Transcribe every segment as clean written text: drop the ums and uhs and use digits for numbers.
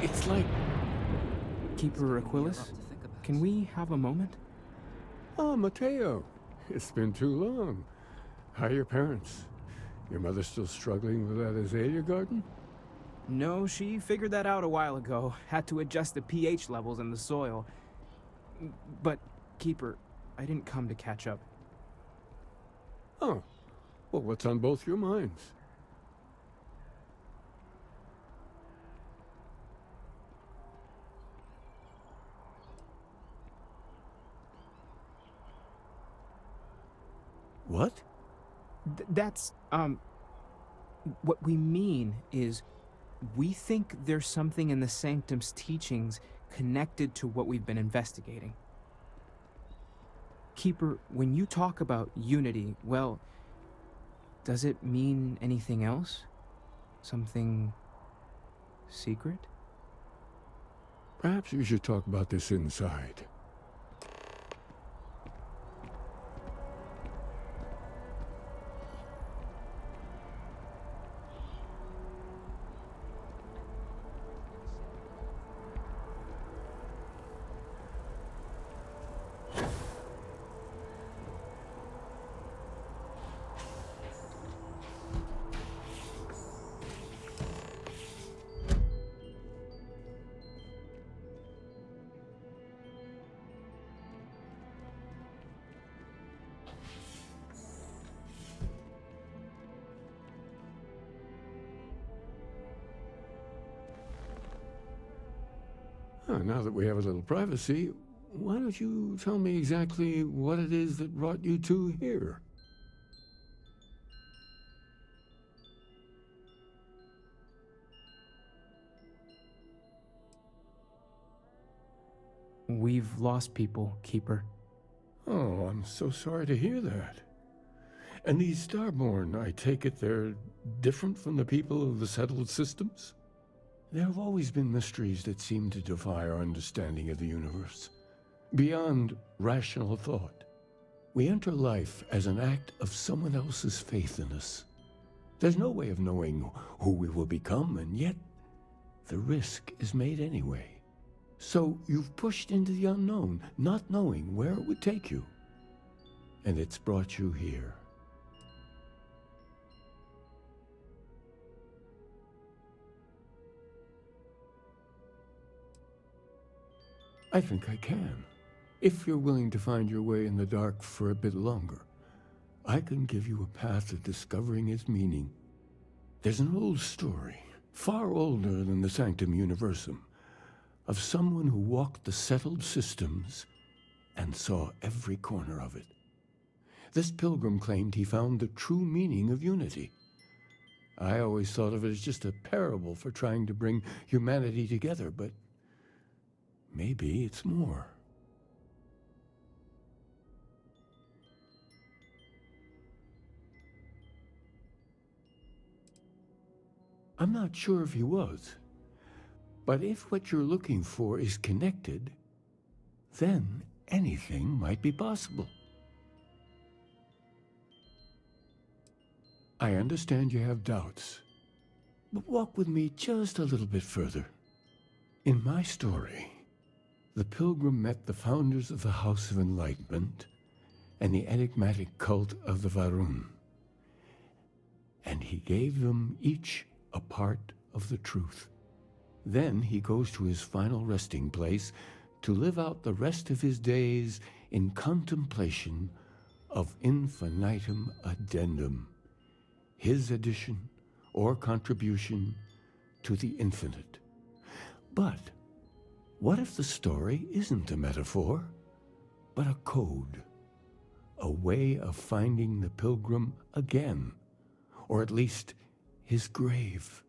It's like... Keeper Aquilus, can we have a moment? Oh, Mateo. It's been too long. How are your parents? Your mother still struggling with that azalea garden? No, she figured that out a while ago. Had to adjust the pH levels in the soil. But, Keeper, I didn't come to catch up. Oh. Well, what's on both your minds? What? What we mean is, we think there's something in the Sanctum's teachings connected to what we've been investigating. Keeper, when you talk about unity, well, does it mean anything else? Something secret? Perhaps we should talk about this inside. Now that we have a little privacy, why don't you tell me exactly what it is that brought you two here? We've lost people, Keeper. Oh, I'm so sorry to hear that. And these Starborn, I take it they're different from the people of the settled systems? There have always been mysteries that seem to defy our understanding of the universe. Beyond rational thought, we enter life as an act of someone else's faith in us. There's no way of knowing who we will become, and yet the risk is made anyway. So you've pushed into the unknown, not knowing where it would take you. And it's brought you here. I think I can. If you're willing to find your way in the dark for a bit longer, I can give you a path to discovering its meaning. There's an old story, far older than the Sanctum Universum, of someone who walked the settled systems and saw every corner of it. This pilgrim claimed he found the true meaning of unity. I always thought of it as just a parable for trying to bring humanity together, but maybe it's more. I'm not sure if he was, but if what you're looking for is connected, then anything might be possible. I understand you have doubts, but walk with me just a little bit further. In my story, the pilgrim met the founders of the House of Enlightenment and the enigmatic cult of the Varun, and he gave them each a part of the truth. Then he goes to his final resting place to live out the rest of his days in contemplation of infinitum addendum, his addition or contribution to the infinite. But what if the story isn't a metaphor, but a code, a way of finding the pilgrim again, or at least his grave?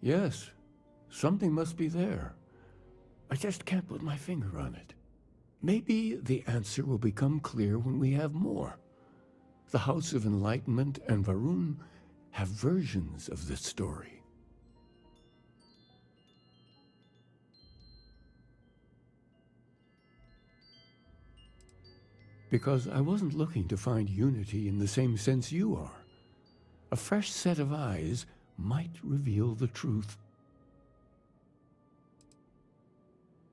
Yes, something must be there. I just can't put my finger on it. Maybe the answer will become clear when we have more. The House of Enlightenment and Varun have versions of this story. because I wasn't looking to find unity in the same sense you are. A fresh set of eyes might reveal the truth.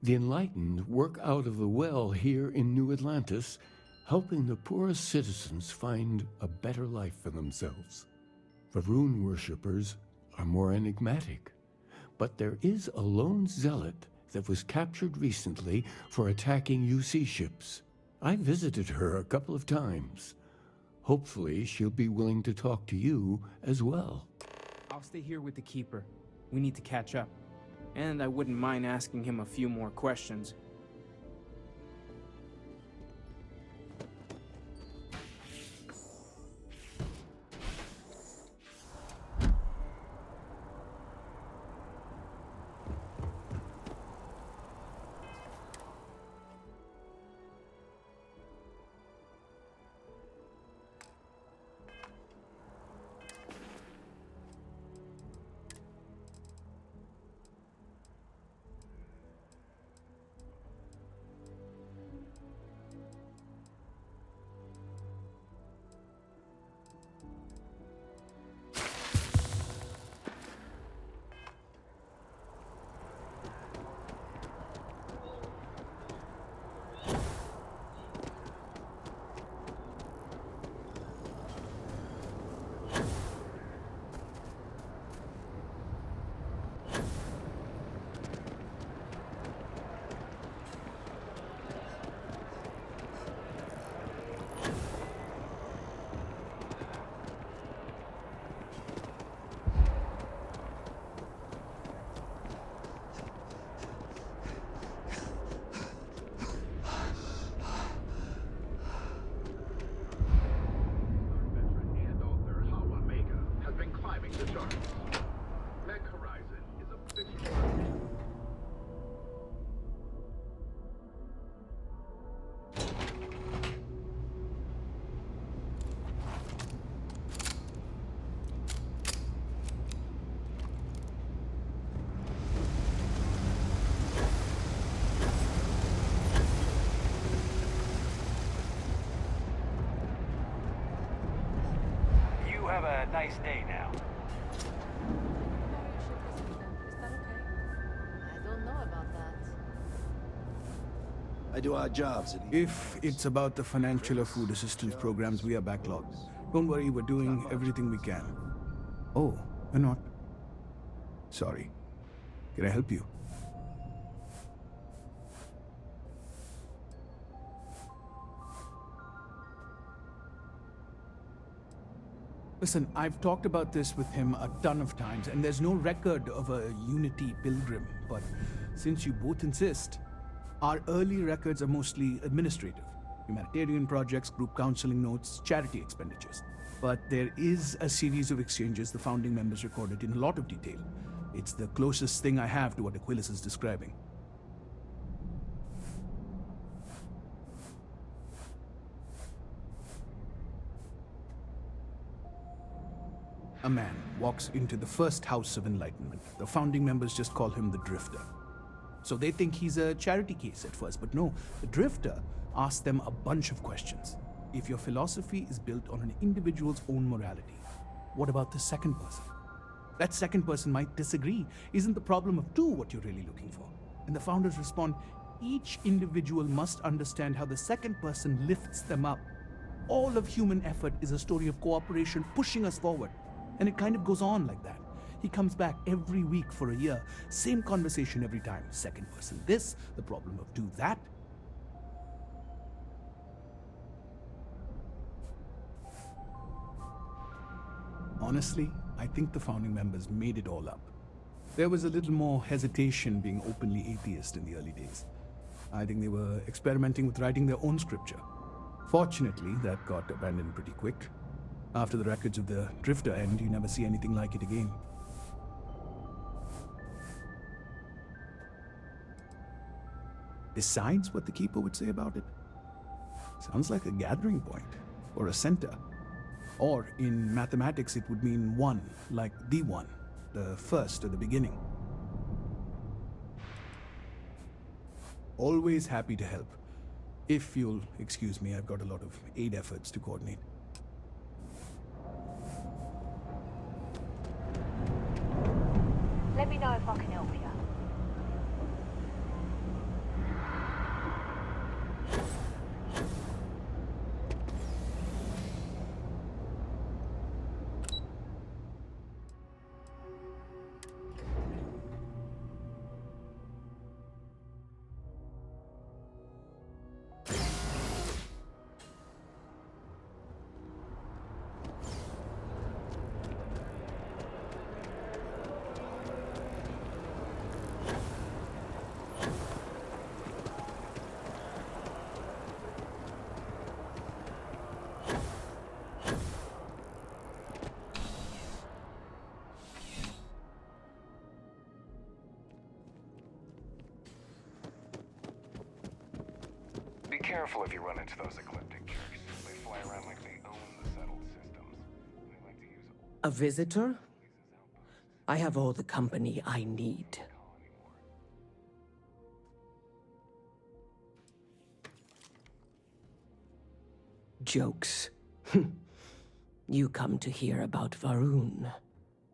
The enlightened work out of the well here in New Atlantis, helping the poorest citizens find a better life for themselves. The rune worshippers are more enigmatic, but there is a lone zealot that was captured recently for attacking UC ships. I visited her a couple of times. Hopefully she'll be willing to talk to you as well. I'll stay here with the Keeper. We need to catch up. And I wouldn't mind asking him a few more questions. Have a nice day now. I don't know about that. I do odd jobs. If it's about the financial or food assistance programs, we are backlogged. Don't worry, we're doing everything we can. Oh, we're not. Sorry. Can I help you? Listen, I've talked about this with him a ton of times, and there's no record of a Unity pilgrim, but since you both insist, our early records are mostly administrative. Humanitarian projects, group counseling notes, charity expenditures. But there is a series of exchanges the founding members recorded in a lot of detail. It's the closest thing I have to what Aquilas is describing. A man walks into the first House of Enlightenment. The founding members just call him the Drifter. So they think he's a charity case at first, but no, the Drifter asks them a bunch of questions. If your philosophy is built on an individual's own morality, what about the second person? That second person might disagree. Isn't the problem of two what you're really looking for? And the founders respond, each individual must understand how the second person lifts them up. All of human effort is a story of cooperation pushing us forward. And it kind of goes on like that. He comes back every week for a year. Same conversation every time. Second person this, the problem of two that. Honestly, I think the founding members made it all up. There was a little more hesitation being openly atheist in the early days. I think they were experimenting with writing their own scripture. Fortunately, that got abandoned pretty quick. After the records of the Drifter end, you never see anything like it again. Besides what the Keeper would say about it, sounds like a gathering point, or a center. Or, in mathematics, it would mean one, like the one, the first or the beginning. Always happy to help. If you'll excuse me, I've got a lot of aid efforts to coordinate. Let me know if I can help you. Be careful if you run into those ecliptic jerks. They fly around like they own the settled systems. They like to use A visitor? I have all the company I need. Jokes. You come to hear about Varun.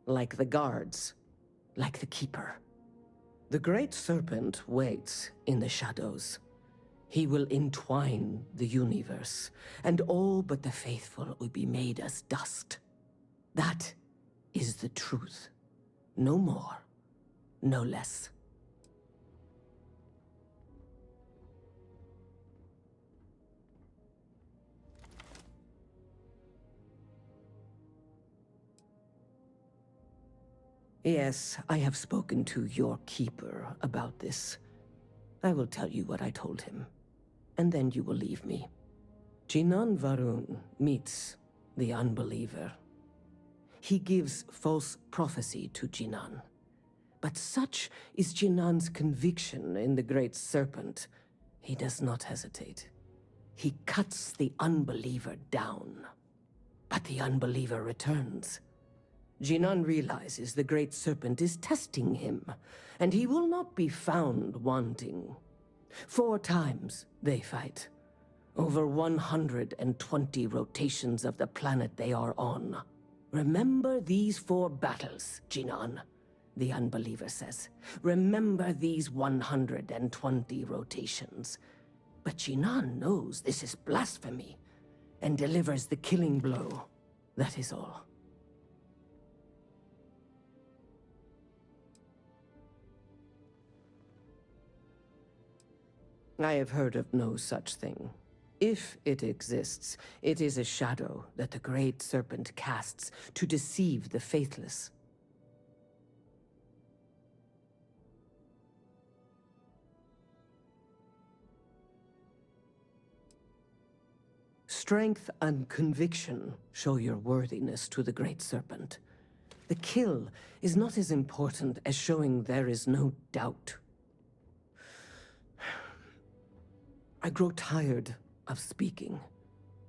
Like the guards. Like the Keeper. The Great Serpent waits in the shadows. He will entwine the universe, and all but the faithful will be made as dust. That is the truth. No more, no less. Yes, I have spoken to your Keeper about this. I will tell you what I told him, and then you will leave me. Jinan Varun meets the unbeliever. He gives false prophecy to Jinan. But such is Jinan's conviction in the Great Serpent, he does not hesitate. He cuts the unbeliever down. But the unbeliever returns. Jinan realizes the Great Serpent is testing him, and he will not be found wanting. 4 times they fight. Over 120 rotations of the planet they are on. Remember these 4 battles, Jinan, the unbeliever says. Remember these 120 rotations. But Jinan knows this is blasphemy, and delivers the killing blow. That is all. I have heard of no such thing. If it exists, it is a shadow that the Great Serpent casts to deceive the faithless. Strength and conviction show your worthiness to the Great Serpent. The kill is not as important as showing there is no doubt. I grow tired of speaking.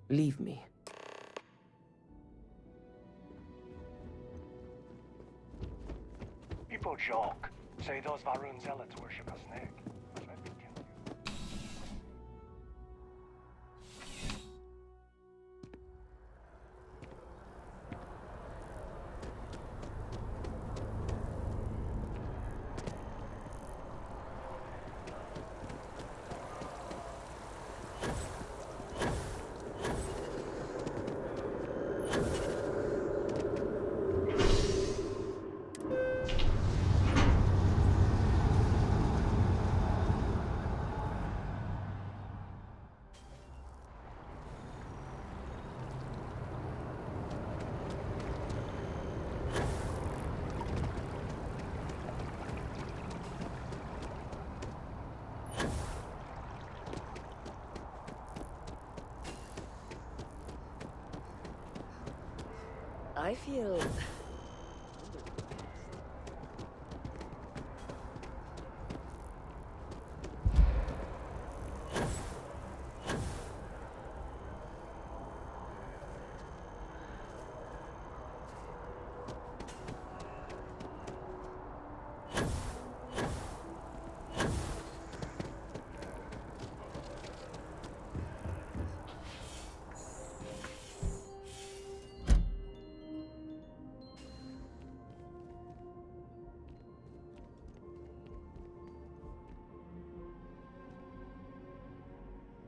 Leave me. People joke. Say those Varun zealots worship a snake. But let me kill you. I feel...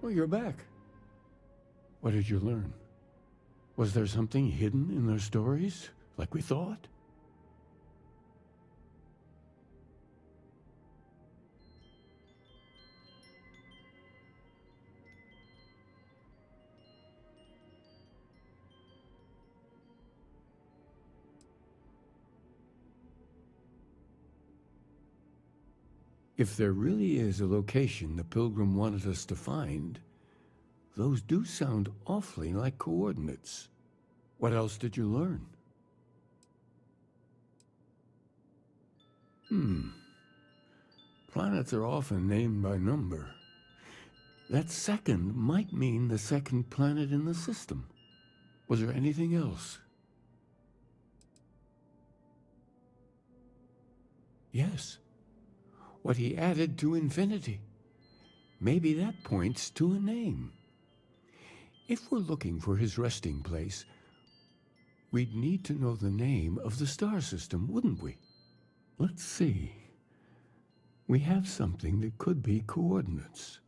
Oh, you're back. What did you learn? Was there something hidden in their stories, like we thought? If there really is a location the Pilgrim wanted us to find, those do sound awfully like coordinates. What else did you learn? Planets are often named by number. That second might mean the second planet in the system. Was there anything else? Yes. What he added to infinity. Maybe that points to a name. If we're looking for his resting place, we'd need to know the name of the star system, wouldn't we? Let's see. We have something that could be coordinates.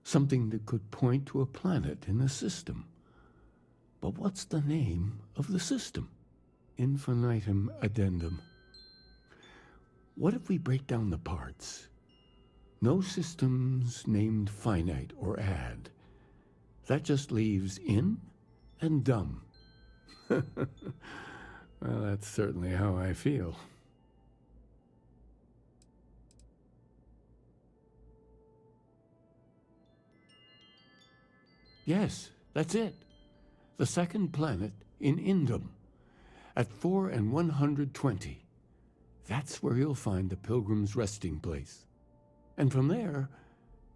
Something that could point to a planet in the system. But what's the name of the system? Infinitum addendum. What if we break down the parts? No systems named finite or add. That just leaves in and dumb. Well, that's certainly how I feel. Yes, that's it. The second planet in Indum, at 4 and 120. That's where you'll find the Pilgrim's resting place. And from there,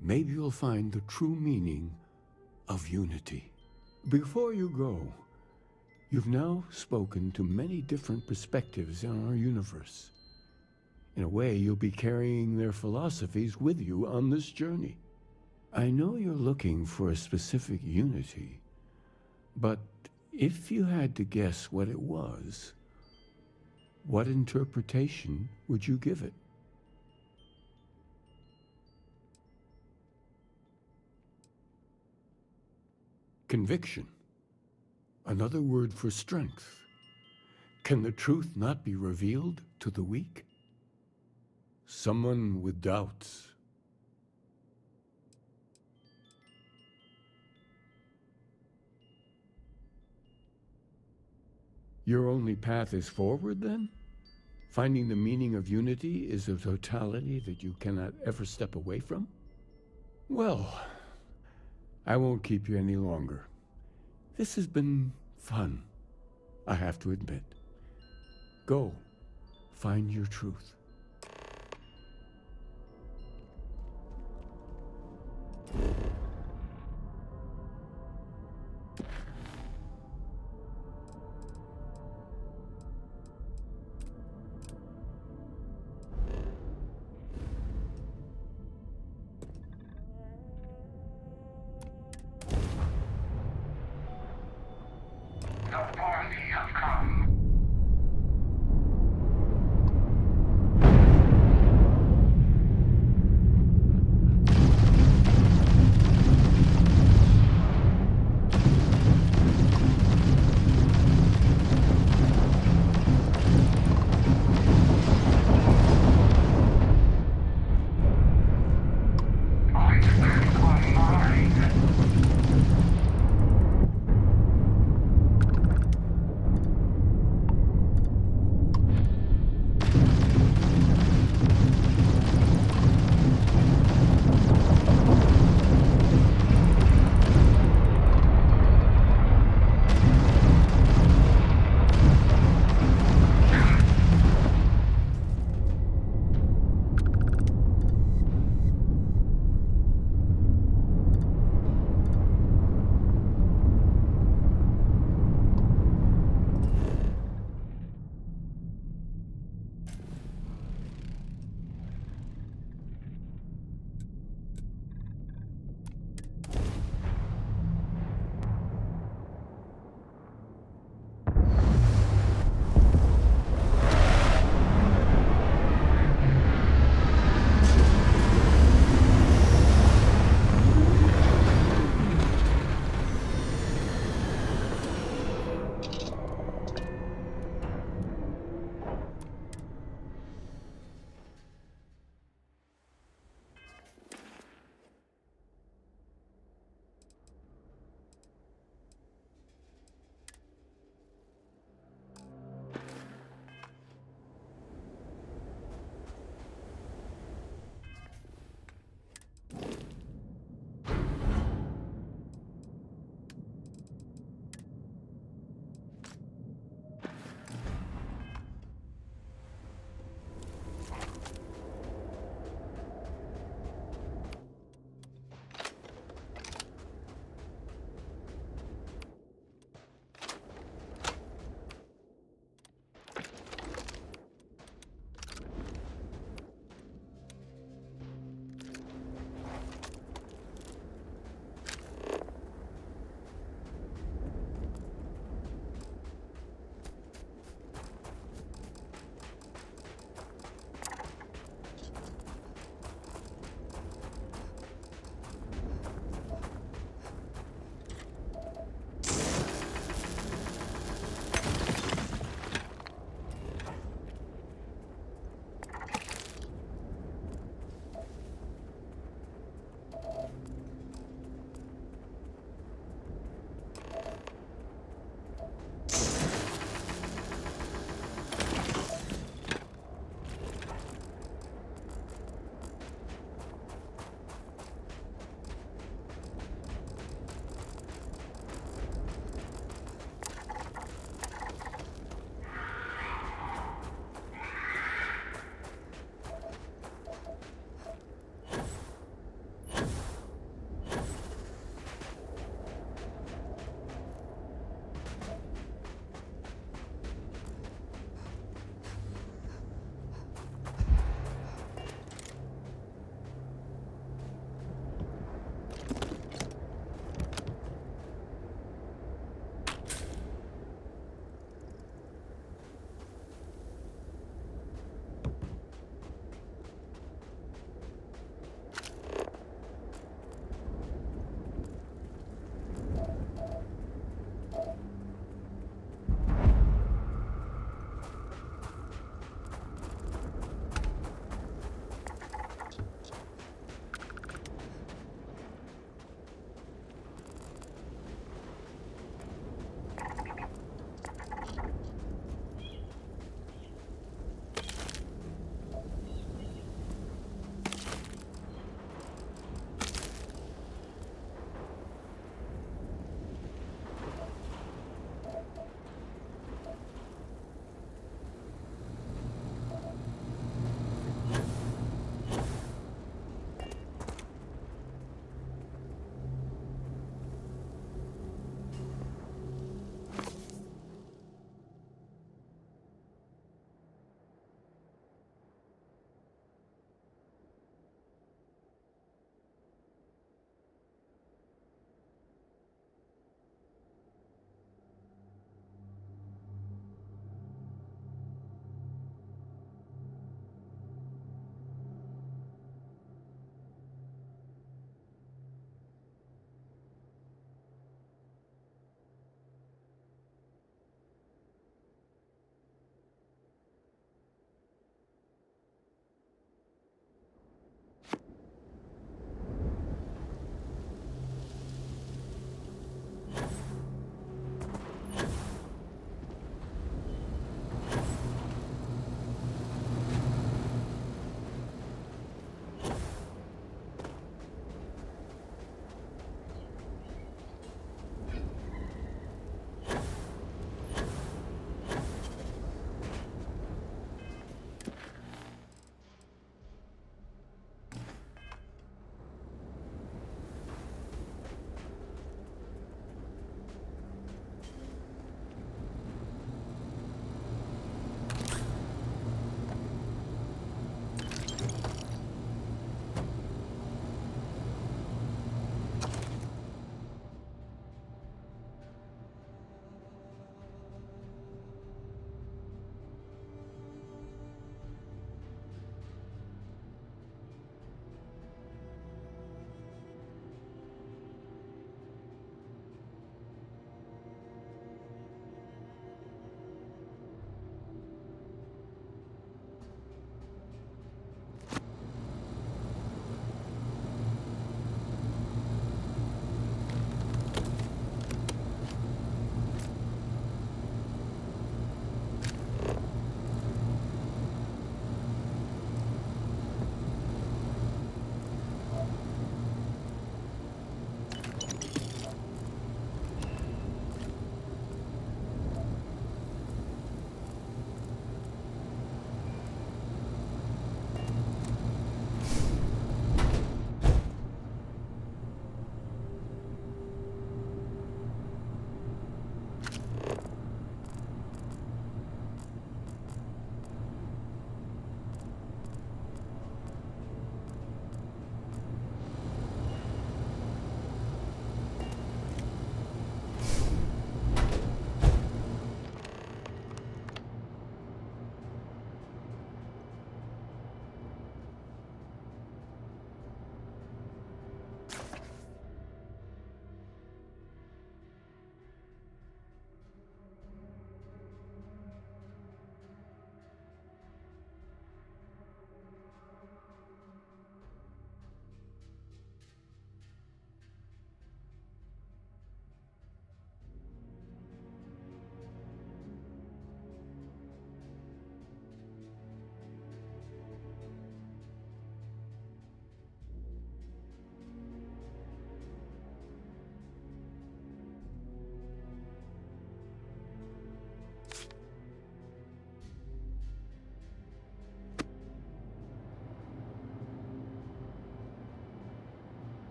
maybe you'll find the true meaning of unity. Before you go, you've now spoken to many different perspectives in our universe. In a way, you'll be carrying their philosophies with you on this journey. I know you're looking for a specific unity, but if you had to guess what it was, what interpretation would you give it? Conviction. Another word for strength. Can the truth not be revealed to the weak? Someone with doubts. Your only path is forward, then? Finding the meaning of unity is a totality that you cannot ever step away from? Well, I won't keep you any longer. This has been fun, I have to admit. Go, find your truth. The party have come.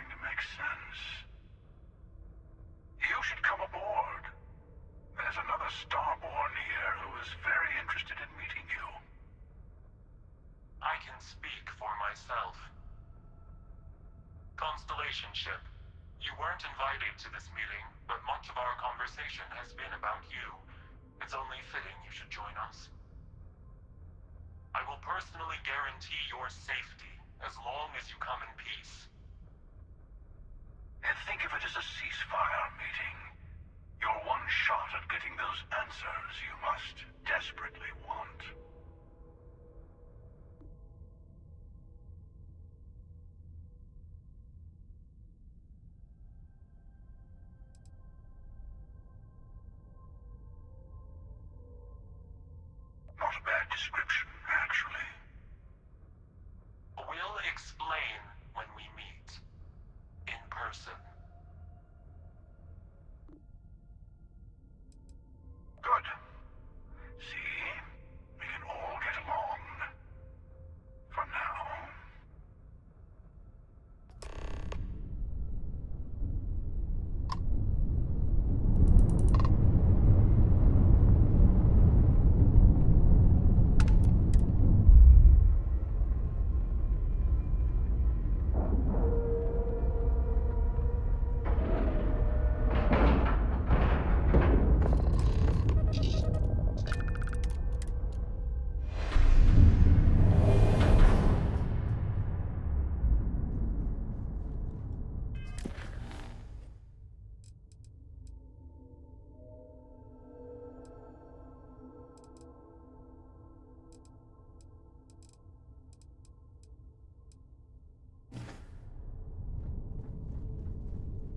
starting to make sense. You should come aboard. There's another Starborn here who is very interested in meeting you. I can speak for myself. Constellation ship, you weren't invited to this meeting, but much of our conversation has been about you. It's only fitting you should join us. I will personally guarantee your safety as long as you come in peace. And think of it as a ceasefire meeting. Your one shot at getting those answers you must desperately want. Not a bad description, actually. We'll explain when we meet. In person. Good. See? We can all get along. For now.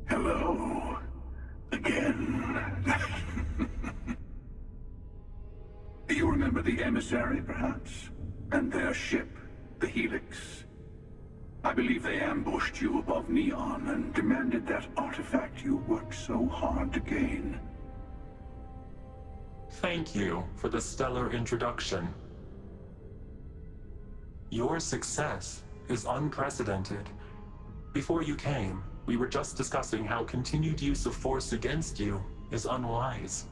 Hello. Again. You remember the emissary, perhaps? And their ship, the Helix? I believe they ambushed you above Neon and demanded that artifact you worked so hard to gain. Thank you for the stellar introduction. Your success is unprecedented. Before you came, we were just discussing how continued use of force against you is unwise.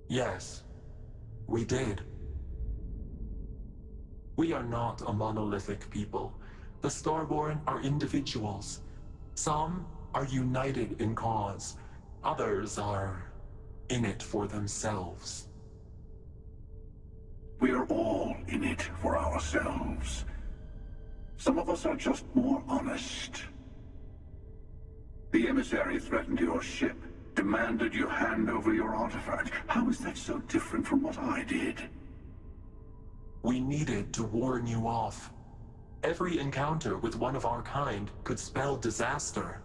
Yes, we did. We are not a monolithic people. The Starborn are individuals. Some are united in cause. Others are in it for themselves. We are all in it for ourselves. Some of us are just more honest. The emissary threatened your ship, demanded you hand over your artifact. How is that so different from what I did? We needed to warn you off. Every encounter with one of our kind could spell disaster.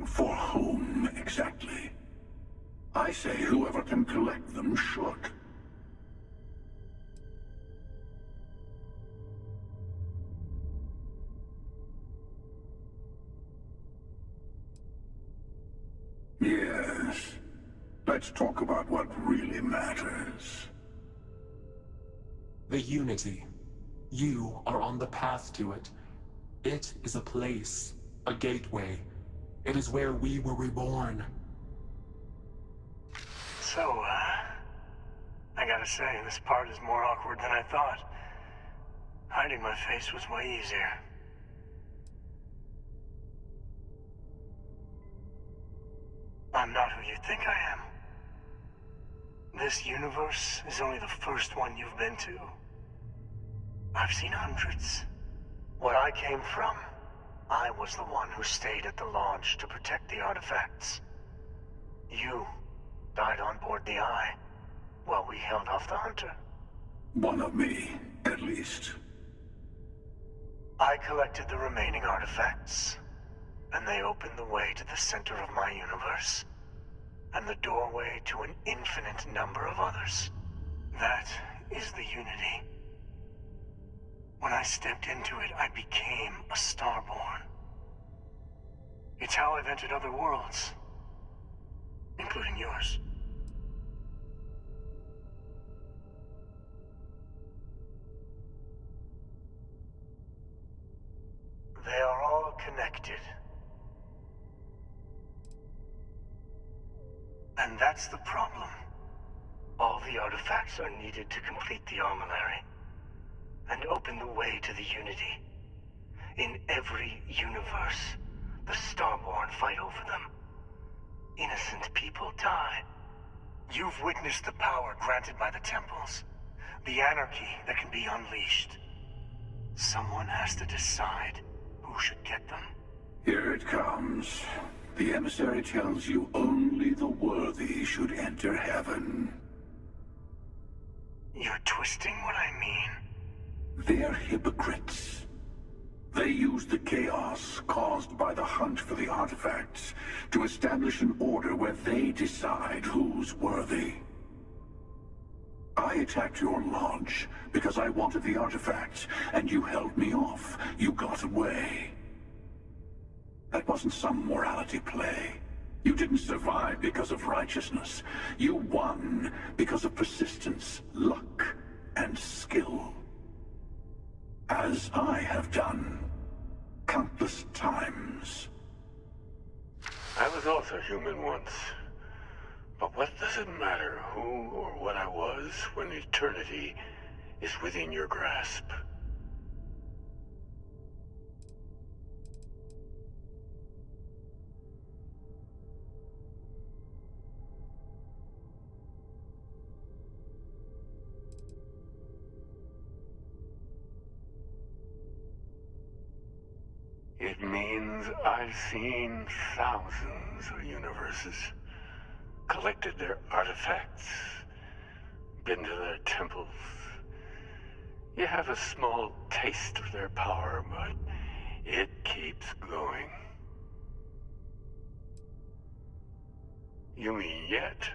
For whom, exactly? I say whoever can collect them should. Yes. Let's talk about what really matters. The Unity. You are on the path to it. It is a place, a gateway. It is where we were reborn. So, I gotta say, this part is more awkward than I thought. Hiding my face was way easier. I'm not who you think I am. This universe is only the first one you've been to. I've seen hundreds. Where I came from, I was the one who stayed at the launch to protect the artifacts. You died on board the Eye, while we held off the Hunter. One of me, at least. I collected the remaining artifacts, and they opened the way to the center of my universe, and the doorway to an infinite number of others. That is the Unity. When I stepped into it, I became a Starborn. It's how I've entered other worlds, including yours. connected. And that's the problem. All the artifacts are needed to complete the armillary and open the way to the Unity. In every universe, the Starborn fight over them. Innocent people die. You've witnessed the power granted by the temples, the anarchy that can be unleashed. Someone has to decide who should get them. Here it comes. The emissary tells you only the worthy should enter heaven. You're twisting what I mean. They're hypocrites. They use the chaos caused by the hunt for the artifacts to establish an order where they decide who's worthy. I attacked your lodge because I wanted the artifacts, and you held me off. You got away. That wasn't some morality play. You didn't survive because of righteousness. You won because of persistence, luck, and skill. As I have done countless times. I was also human once. But what does it matter who or what I was when eternity is within your grasp? It means I've seen thousands of universes, collected their artifacts, been to their temples. You have a small taste of their power, but it keeps going. You mean yet?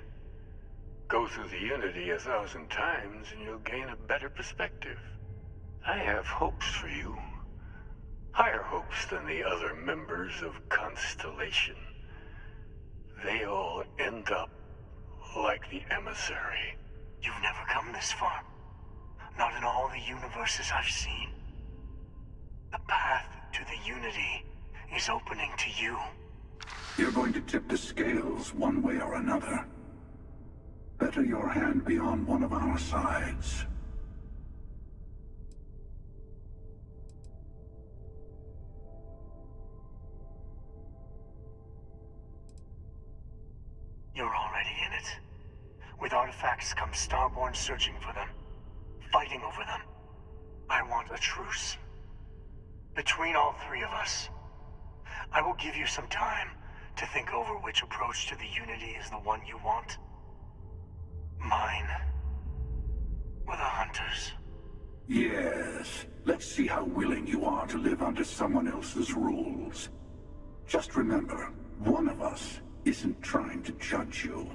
Go through the Unity 1,000 times and you'll gain a better perspective. I have hopes for you. Higher hopes than the other members of Constellation. They all end up like the emissary. You've never come this far. Not in all the universes I've seen. The path to the Unity is opening to you. You're going to tip the scales one way or another. Better your hand be on one of our sides. You're already in it. With artifacts comes Starborn searching for them, fighting over them. I want a truce. Between all three of us. I will give you some time to think over which approach to the Unity is the one you want. Mine. Or the Hunters. Yes. Let's see how willing you are to live under someone else's rules. Just remember, one of us isn't trying to judge you.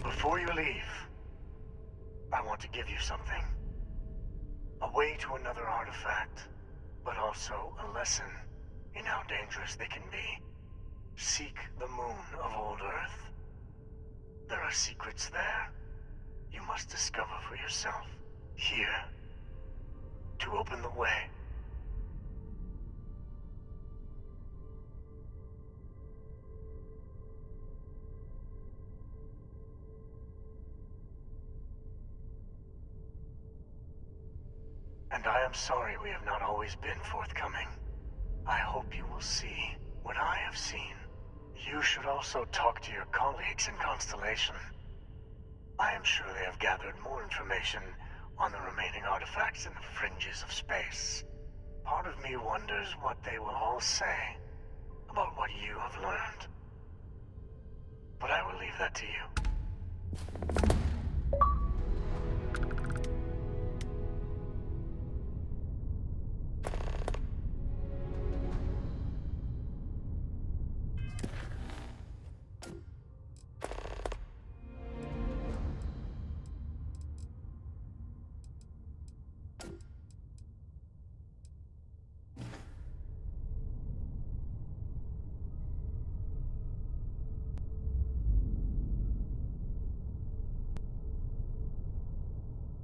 Before you leave, I want to give you something. A way to another artifact, but also a lesson in how dangerous they can be. Seek the moon of old Earth. There are secrets there you must discover for yourself. Here, to open the way. and I am sorry we have not always been forthcoming. I hope you will see what I have seen. You should also talk to your colleagues in Constellation. I am sure they have gathered more information on the remaining artifacts in the fringes of space. Part of me wonders what they will all say about what you have learned. But I will leave that to you.